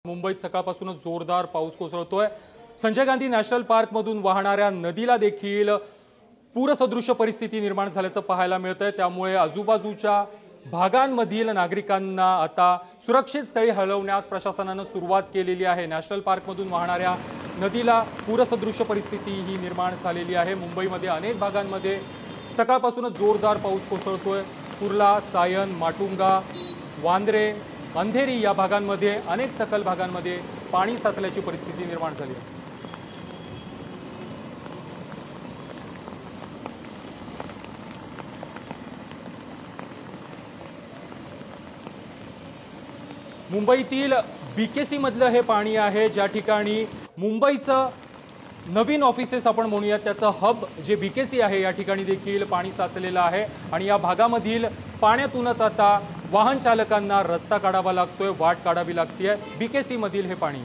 मुंबईत सकाळपासूनच जोरदार पाऊस कोसळतोय। संजय गांधी नॅशनल पार्क मधून वाहणाऱ्या नदीला देखील पूरसदृश परिस्थिती निर्माण झाल्याचं पाहायला मिळतंय। त्यामुळे आजूबाजूच्या भागांमधील नागरिकांना आता सुरक्षित स्थळी हलवण्यास प्रशासनाने सुरुवात केलेली आहे। नॅशनल पार्क मधून वाहणाऱ्या नदीला पूरसदृश परिस्थिती ही निर्माण झालेली आहे। मुंबईमध्ये अनेक भागांमध्ये सकाळपासूनच जोरदार पाऊस कोसळतोय। कुर्ला, सायन, माटुंगा, वांद्रे, अंधेरी या भागांमध्ये अनेक सखल भागांमध्ये पाणी साचल्याची परिस्थिती निर्माण झाली आहे। मुंबईतील बीकेसी मधलं हे पाणी आहे, ज्या ठिकाणी मुंबईचं नवीन ऑफिसेस आपण म्हणूयात त्याचं हब जे बीकेसी आहे या ठिकाणी देखील पाणी साचलेलं आहे। आणि या भागामधील पाण्यातूनच आता वाहन चालकांना रस्ता काढावा लागतोय, वाट काढावी लागतेय। बीकेसी मधील हे पाणी